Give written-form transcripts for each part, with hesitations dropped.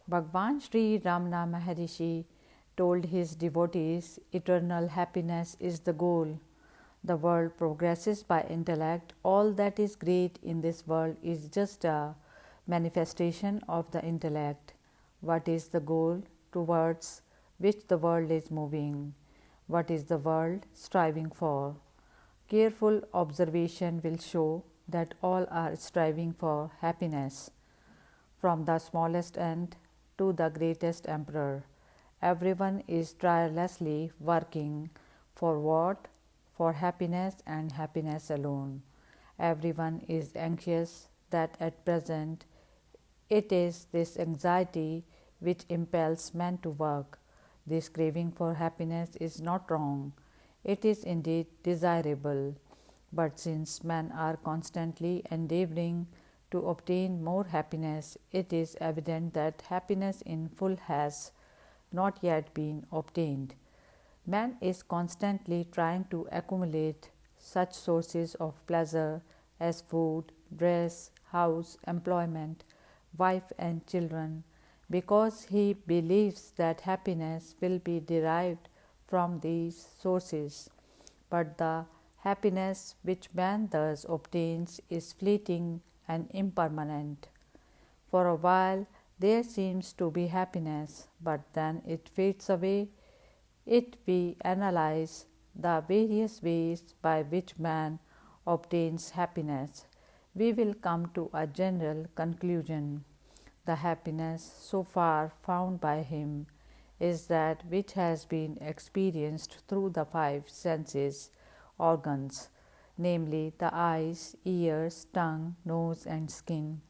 Bhagwan Sri Ramana Maharishi told his devotees, eternal happiness is the goal. The world progresses by intellect. All that is great in this world is just a manifestation of the intellect. What is the goal towards which the world is moving? What is the world striving for? Careful observation will show that all are striving for happiness. From the smallest ant to the greatest emperor, everyone is tirelessly working for what? For happiness and happiness alone. Everyone is anxious that at present it is this anxiety which impels men to work. This craving for happiness is not wrong, it is indeed desirable. But since men are constantly endeavoring to obtain more happiness, it is evident that happiness in full has not yet been obtained. Man is constantly trying to accumulate such sources of pleasure as food, dress, house, employment, wife, and children, because he believes that happiness will be derived from these sources. But the happiness which man thus obtains is fleeting and impermanent. For a while there seems to be happiness, but then it fades away. If we analyze the various ways by which man obtains happiness, we will come to a general conclusion. The happiness so far found by him is that which has been experienced through the five senses organs, namely the eyes, ears, tongue, nose, and skin.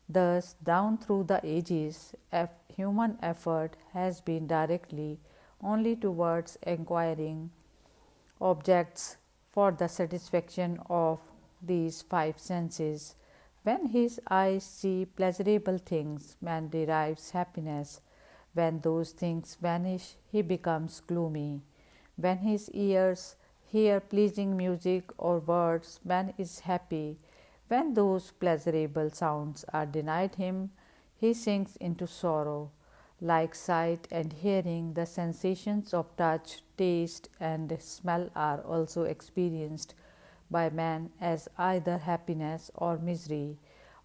Thus, down through the ages, human effort has been directly only towards acquiring objects for the satisfaction of these five senses. When his eyes see pleasurable things, man derives happiness. When those things vanish, he becomes gloomy. When his ears hear pleasing music or words, man is happy. When those pleasurable sounds are denied him, he sinks into sorrow. Like sight and hearing, the sensations of touch, taste, and smell are also experienced by man as either happiness or misery.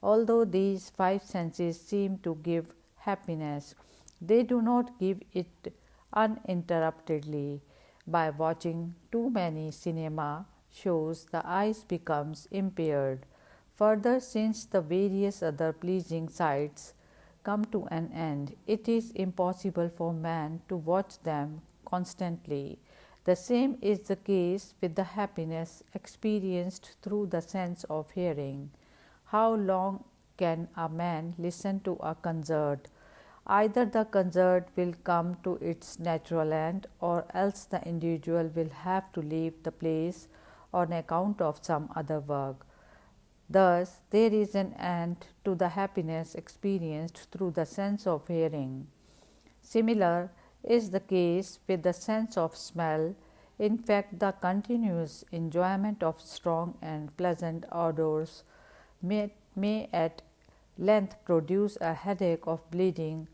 Although these five senses seem to give happiness, they do not give it uninterruptedly. By watching too many cinema shows, the eyes becomes impaired. Further, since the various other pleasing sights come to an end, it is impossible for man to watch them constantly. The same is the case with the happiness experienced through the sense of hearing. How long can a man listen to a concert? Either the concert will come to its natural end, or else the individual will have to leave the place on account of some other work. Thus, there is an end to the happiness experienced through the sense of hearing. Similar is the case with the sense of smell. In fact, the continuous enjoyment of strong and pleasant odors may at length produce a headache of bleeding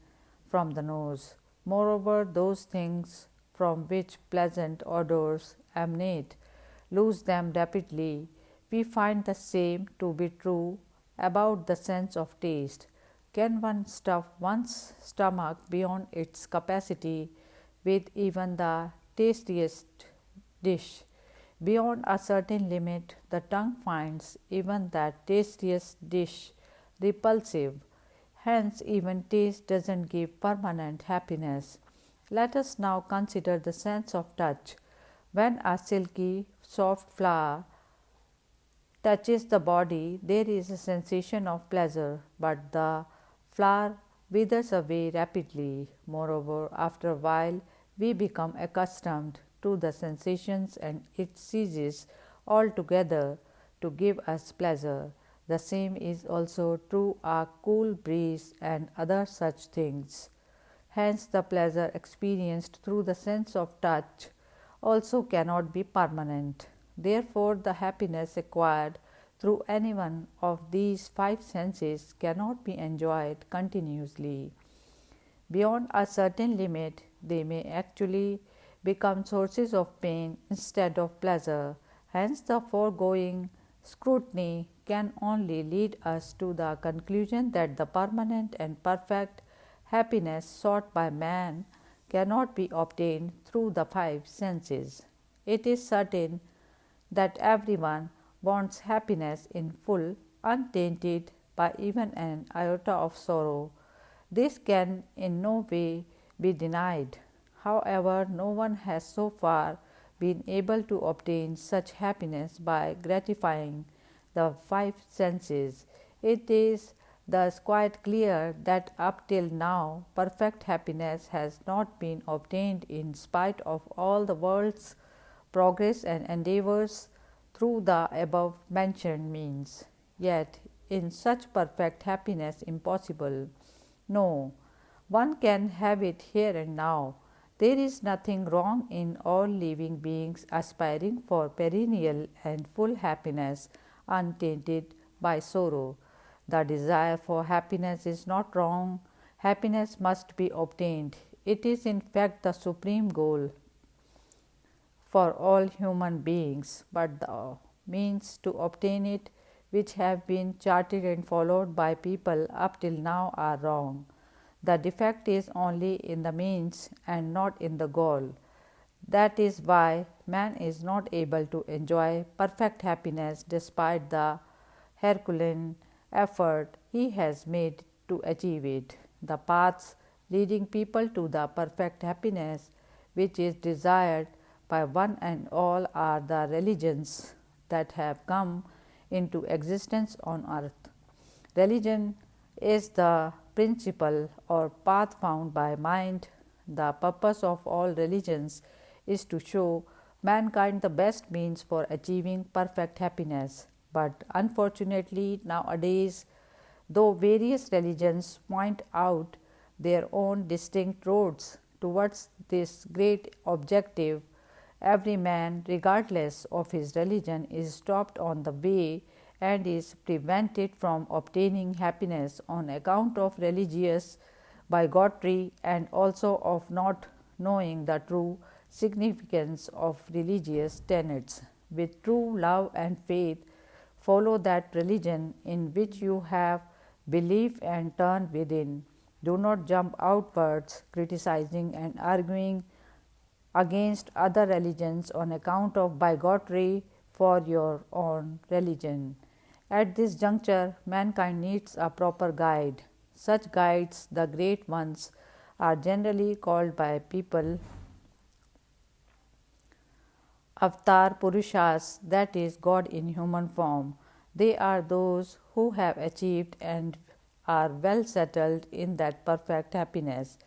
from the nose. Moreover, those things from which pleasant odors emanate lose them rapidly. We find the same to be true about the sense of taste. Can one stuff one's stomach beyond its capacity with even the tastiest dish? Beyond a certain limit, the tongue finds even that tastiest dish repulsive. Hence, even taste doesn't give permanent happiness. Let us now consider the sense of touch. When a silky, soft flower touches the body, there is a sensation of pleasure, but the flower withers away rapidly. Moreover, after a while, we become accustomed to the sensations and it ceases altogether to give us pleasure. The same is also true of cool breeze and other such things. Hence, the pleasure experienced through the sense of touch also cannot be permanent. Therefore, the happiness acquired through any one of these five senses cannot be enjoyed continuously. Beyond a certain limit, they may actually become sources of pain instead of pleasure. Hence, the foregoing scrutiny can only lead us to the conclusion that the permanent and perfect happiness sought by man cannot be obtained through the five senses. It is certain that everyone wants happiness in full, untainted by even an iota of sorrow. This can in no way be denied. However, no one has so far been able to obtain such happiness by gratifying the five senses. It is thus quite clear that up till now perfect happiness has not been obtained in spite of all the world's progress and endeavors through the above mentioned means. Yet, in such perfect happiness impossible? No, one can have it here and now. There is nothing wrong in all living beings aspiring for perennial and full happiness untainted by sorrow. The desire for happiness is not wrong. Happiness must be obtained. It is in fact the supreme goal for all human beings, but the means to obtain it, which have been charted and followed by people up till now, are wrong. The defect is only in the means and not in the goal. That is why man is not able to enjoy perfect happiness despite the Herculean effort he has made to achieve it. The paths leading people to the perfect happiness, which is desired by one and all, are the religions that have come into existence on earth. Religion is the principle or path found by mind. The purpose of all religions is to show mankind the best means for achieving perfect happiness. But unfortunately, nowadays, though various religions point out their own distinct roads towards this great objective, every man, regardless of his religion, is stopped on the way and is prevented from obtaining happiness on account of religious bigotry and also of not knowing the true significance of religious tenets. With true love and faith, follow that religion in which you have belief and turn within. Do not jump outwards, criticizing and arguing against other religions on account of bigotry for your own religion. At this juncture, mankind needs a proper guide. Such guides, the great ones, are generally called by people Avatar Purushas, that is, God in human form. They are those who have achieved and are well settled in that perfect happiness,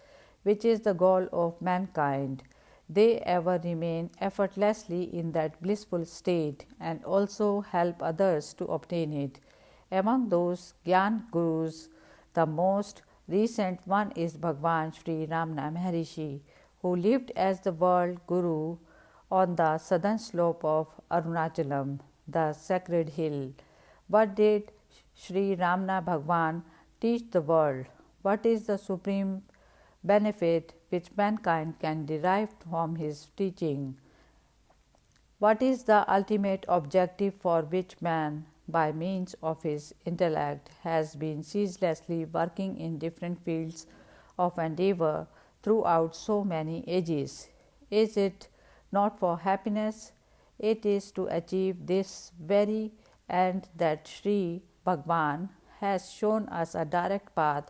which is the goal of mankind. They ever remain effortlessly in that blissful state and also help others to obtain it. Among those Gyan Gurus, the most recent one is Bhagwan Sri Ramana Maharishi, who lived as the world Guru on the southern slope of Arunachalam, the sacred hill. What did Sri Ramana Bhagwan teach the world? What is the supreme benefit which mankind can derive from his teaching? What is the ultimate objective for which man, by means of his intellect, has been ceaselessly working in different fields of endeavor throughout so many ages? Is it not for happiness? It is to achieve this very end that Sri Bhagwan has shown us a direct path,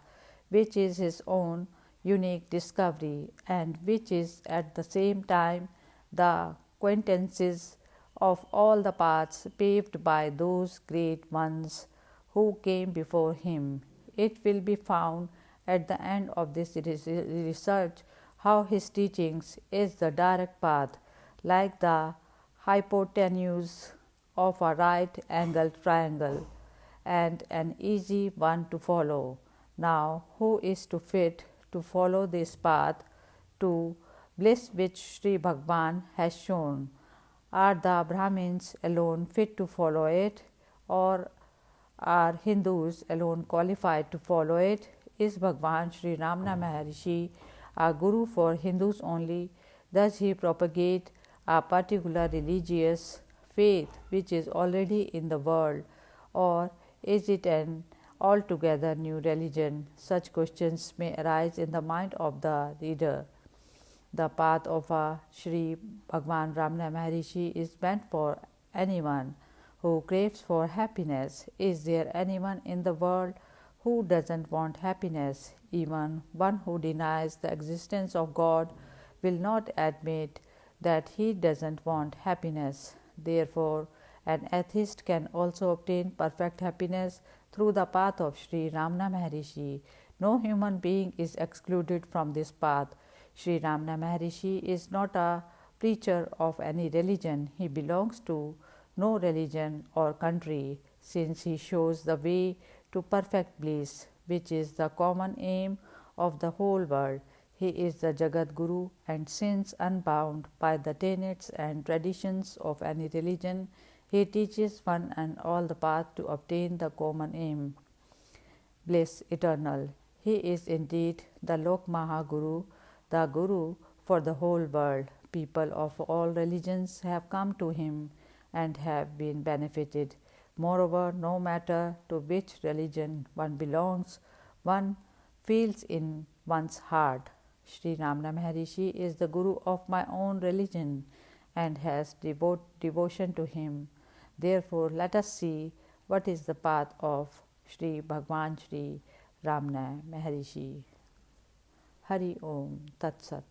which is his own unique discovery and which is at the same time the quintessence of all the paths paved by those great ones who came before him. It will be found at the end of this research how his teachings is the direct path, like the hypotenuse of a right angled triangle, and an easy one to follow. Now, who is to fit to follow this path to bliss which Sri Bhagwan has shown? Are the Brahmins alone fit to follow it, or are Hindus alone qualified to follow it? Is Bhagwan Sri Ramana Maharishi a guru for Hindus only? Does he propagate a particular religious faith which is already in the world, or is it an altogether new religion? Such questions may arise in the mind of the reader. The path of a Sri Bhagwan Ramana Maharishi is meant for anyone who craves for happiness. Is there anyone in the world who doesn't want happiness? Even one who denies the existence of God will not admit that he doesn't want happiness. Therefore, an atheist can also obtain perfect happiness through the path of Sri Ramana Maharishi. No human being is excluded from this path. Sri Ramana Maharishi is not a preacher of any religion. He belongs to no religion or country, since he shows the way to perfect bliss, which is the common aim of the whole world. He is the Jagat Guru, and since unbound by the tenets and traditions of any religion, he teaches one and all the path to obtain the common aim, bliss eternal. He is indeed the Lok Mahaguru, the Guru for the whole world. People of all religions have come to him and have been benefited. Moreover, no matter to which religion one belongs, one feels in one's heart, Sri Ramana Maharishi is the Guru of my own religion, and has devotion to him. Therefore, let us see what is the path of Sri Bhagwan Sri Ramana Maharishi. Hari Om Tat Sat.